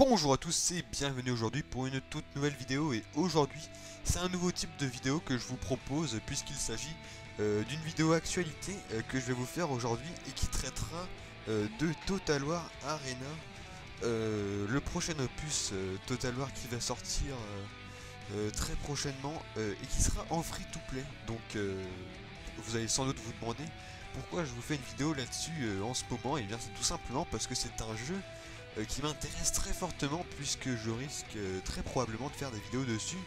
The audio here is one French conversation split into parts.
Bonjour à tous et bienvenue aujourd'hui pour une toute nouvelle vidéo. Et aujourd'hui c'est un nouveau type de vidéo que je vous propose, puisqu'il s'agit d'une vidéo actualité que je vais vous faire aujourd'hui et qui traitera de Total War Arena, le prochain opus Total War qui va sortir très prochainement et qui sera en free to play. Donc vous allez sans doute vous demander pourquoi je vous fais une vidéo là-dessus en ce moment. Et bien c'est tout simplement parce que c'est un jeu qui m'intéresse très fortement, puisque je risque très probablement de faire des vidéos dessus.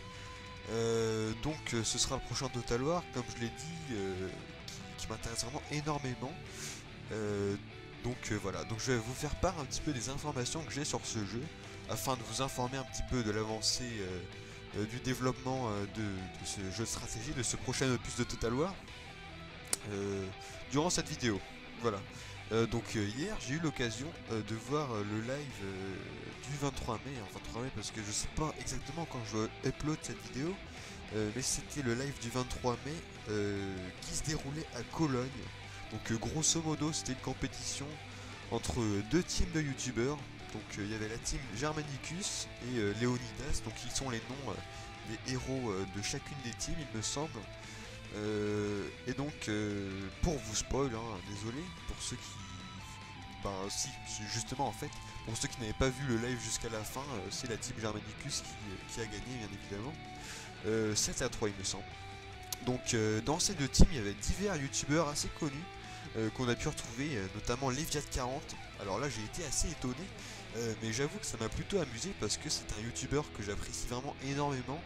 Donc ce sera le prochain Total War, comme je l'ai dit, qui m'intéresse vraiment énormément. Voilà, donc je vais vous faire part un petit peu des informations que j'ai sur ce jeu, afin de vous informer un petit peu de l'avancée du développement de ce jeu de stratégie, de ce prochain opus de Total War, durant cette vidéo. Voilà. Hier j'ai eu l'occasion de voir le live du 23 mai, enfin 23 mai parce que je sais pas exactement quand je upload cette vidéo, mais c'était le live du 23 mai qui se déroulait à Cologne. Donc grosso modo c'était une compétition entre deux teams de youtubeurs. Donc il y avait la team Germanicus et Léonidas, donc ils sont les noms des héros de chacune des teams il me semble. Pour vous spoil, hein, désolé, pour ceux qui... Ben si, justement en fait, pour ceux qui n'avaient pas vu le live jusqu'à la fin, c'est la team Germanicus qui a gagné bien évidemment. 7-3 il me semble. Donc dans ces deux teams, il y avait divers youtubeurs assez connus qu'on a pu retrouver, notamment Leviat40. Alors là j'ai été assez étonné, mais j'avoue que ça m'a plutôt amusé parce que c'est un youtubeur que j'apprécie vraiment énormément.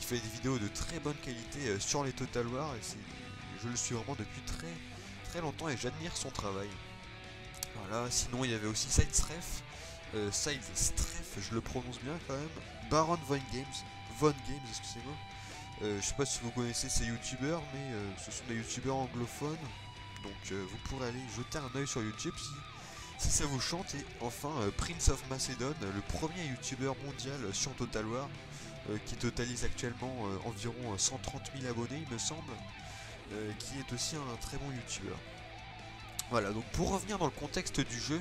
Il fait des vidéos de très bonne qualité sur les Total War et je le suis vraiment depuis très longtemps et j'admire son travail. Voilà, sinon il y avait aussi Sidestref, je le prononce bien quand même, Baron Von Games, excusez-moi. Je sais pas si vous connaissez ces youtubeurs, mais ce sont des youtubeurs anglophones, donc vous pourrez aller jeter un oeil sur YouTube si ça vous chante. Et enfin Prince of Macedon, le premier youtubeur mondial sur Total War, qui totalise actuellement environ 130 000 abonnés il me semble, qui est aussi un très bon youtubeur. Voilà, donc pour revenir dans le contexte du jeu,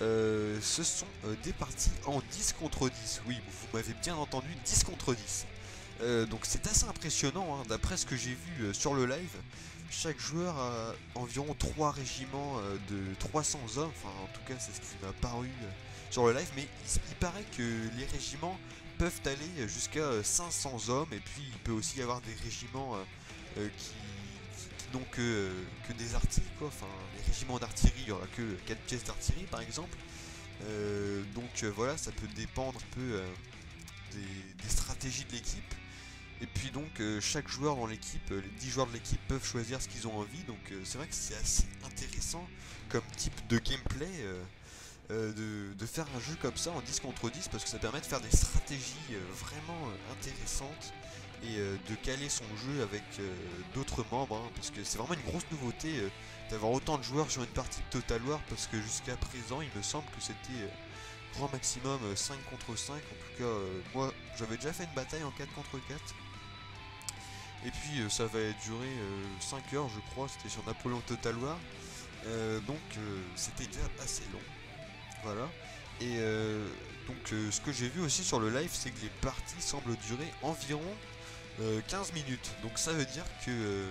ce sont des parties en 10 contre 10, oui, vous m'avez bien entendu, 10 contre 10. Donc c'est assez impressionnant, hein, d'après ce que j'ai vu sur le live. Chaque joueur a environ 3 régiments de 300 hommes, enfin en tout cas c'est ce qui m'a paru sur le live, mais il paraît que les régiments peuvent aller jusqu'à 500 hommes, et puis il peut aussi y avoir des régiments qui n'ont que des artilleries, quoi. Enfin, les régiments d'artillerie, il n'y aura que 4 pièces d'artillerie par exemple. Voilà, ça peut dépendre un peu des stratégies de l'équipe. Et puis donc chaque joueur dans l'équipe, les 10 joueurs de l'équipe peuvent choisir ce qu'ils ont envie. Donc c'est vrai que c'est assez intéressant comme type de gameplay, de faire un jeu comme ça en 10 contre 10, parce que ça permet de faire des stratégies vraiment intéressantes et de caler son jeu avec d'autres membres, hein, parce que c'est vraiment une grosse nouveauté d'avoir autant de joueurs sur une partie de Total War, parce que jusqu'à présent il me semble que c'était grand maximum 5 contre 5. En tout cas moi j'avais déjà fait une bataille en 4 contre 4, et puis ça va durer 5 heures je crois, c'était sur Napoléon Total War, c'était déjà assez long. Voilà. Et ce que j'ai vu aussi sur le live, c'est que les parties semblent durer environ 15 minutes. Donc ça veut dire que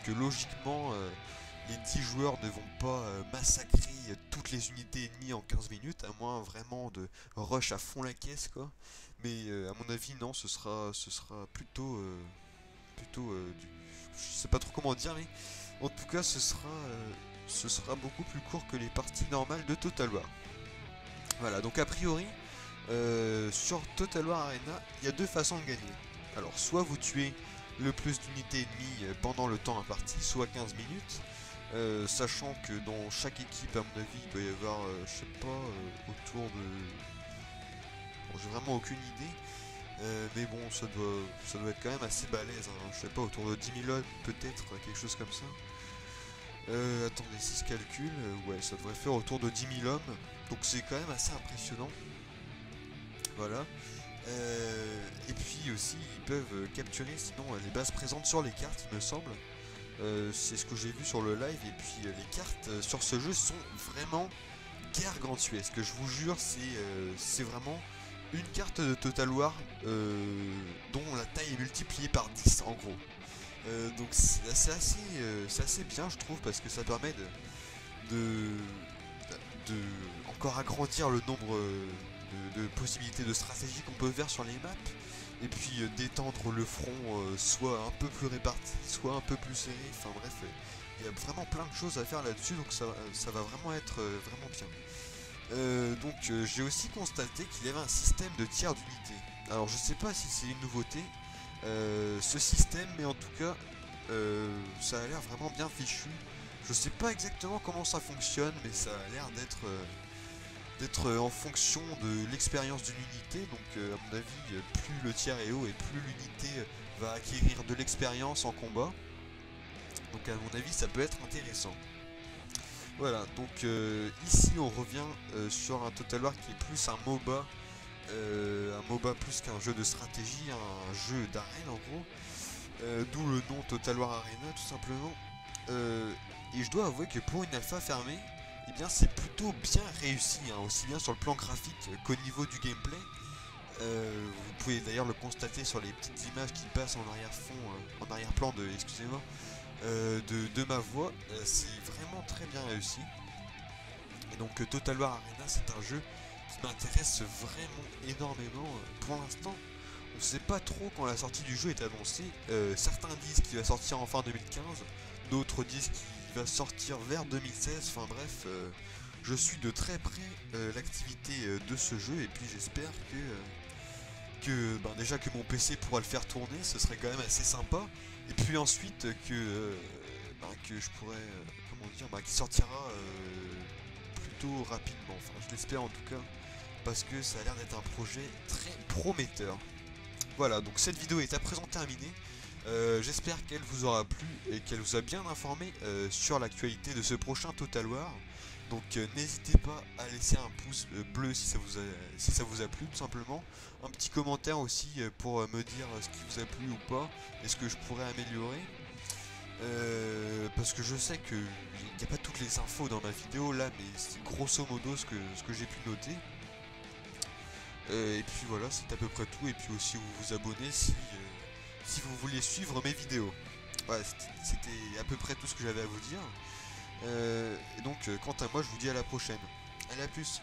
logiquement les 10 joueurs ne vont pas massacrer toutes les unités ennemies en 15 minutes, à moins vraiment de rush à fond la caisse, quoi. Mais à mon avis non, ce sera je sais pas trop comment dire, mais en tout cas ce sera beaucoup plus court que les parties normales de Total War. Voilà, donc a priori, sur Total War Arena, il y a deux façons de gagner. Alors, soit vous tuez le plus d'unités ennemies pendant le temps imparti, soit 15 minutes, sachant que dans chaque équipe, à mon avis, il doit y avoir, je sais pas, autour de... Bon, j'ai vraiment aucune idée, mais bon, ça doit être quand même assez balèze, hein, je sais pas, autour de 10 000 hommes, peut-être, quelque chose comme ça. Attendez, si je calcule, ouais, ça devrait faire autour de 10 000 hommes, donc c'est quand même assez impressionnant. Voilà. Et puis aussi, ils peuvent capturer sinon les bases présentes sur les cartes, il me semble. C'est ce que j'ai vu sur le live, et puis les cartes sur ce jeu sont vraiment gargantuesque. Je vous jure, c'est vraiment une carte de Total War dont la taille est multipliée par 10 en gros. Donc c'est assez bien je trouve parce que ça permet de encore agrandir le nombre de possibilités de stratégie qu'on peut faire sur les maps et puis d'étendre le front soit un peu plus réparti, soit un peu plus serré, enfin bref, il y a vraiment plein de choses à faire là-dessus donc ça va vraiment être vraiment bien. Donc j'ai aussi constaté qu'il y avait un système de tir d'unité. Alors je sais pas si c'est une nouveauté ce système, mais en tout cas ça a l'air vraiment bien fichu. Je sais pas exactement comment ça fonctionne, mais ça a l'air d'être en fonction de l'expérience d'une unité. Donc à mon avis, plus le tir est haut et plus l'unité va acquérir de l'expérience en combat. Donc à mon avis, ça peut être intéressant. Voilà, donc ici on revient sur un Total War qui est plus un MOBA plus qu'un jeu de stratégie, un jeu d'arène en gros. D'où le nom Total War Arena tout simplement. Et je dois avouer que pour une alpha fermée, eh bien c'est plutôt bien réussi, hein, aussi bien sur le plan graphique qu'au niveau du gameplay. Vous pouvez d'ailleurs le constater sur les petites images qui passent en arrière-fond, en arrière-plan de, excusez-moi, de ma voix. C'est vraiment très bien réussi. Et donc Total War Arena, c'est un jeu qui m'intéresse vraiment énormément. Pour l'instant, on sait pas trop quand la sortie du jeu est annoncée. Certains disent qu'il va sortir en fin 2015, d'autres disent qu'il va sortir vers 2016. Enfin bref, je suis de très près l'activité de ce jeu et puis j'espère que déjà que mon PC pourra le faire tourner, ce serait quand même assez sympa. Et puis ensuite que je pourrais, comment dire, qu'il sortira plutôt rapidement. Enfin, je l'espère en tout cas, parce que ça a l'air d'être un projet très prometteur. Voilà, donc cette vidéo est à présent terminée. J'espère qu'elle vous aura plu et qu'elle vous a bien informé sur l'actualité de ce prochain Total War. Donc n'hésitez pas à laisser un pouce bleu si ça vous a plu tout simplement. Un petit commentaire aussi pour me dire ce qui vous a plu ou pas et ce que je pourrais améliorer. Parce que je sais qu'il n'y a pas toutes les infos dans ma vidéo là, mais c'est grosso modo ce que j'ai pu noter. Et puis voilà, c'est à peu près tout. Et puis aussi vous vous abonnez si vous voulez suivre mes vidéos. Voilà, c'était à peu près tout ce que j'avais à vous dire. Et donc quant à moi, je vous dis à la prochaine. Allez, à plus.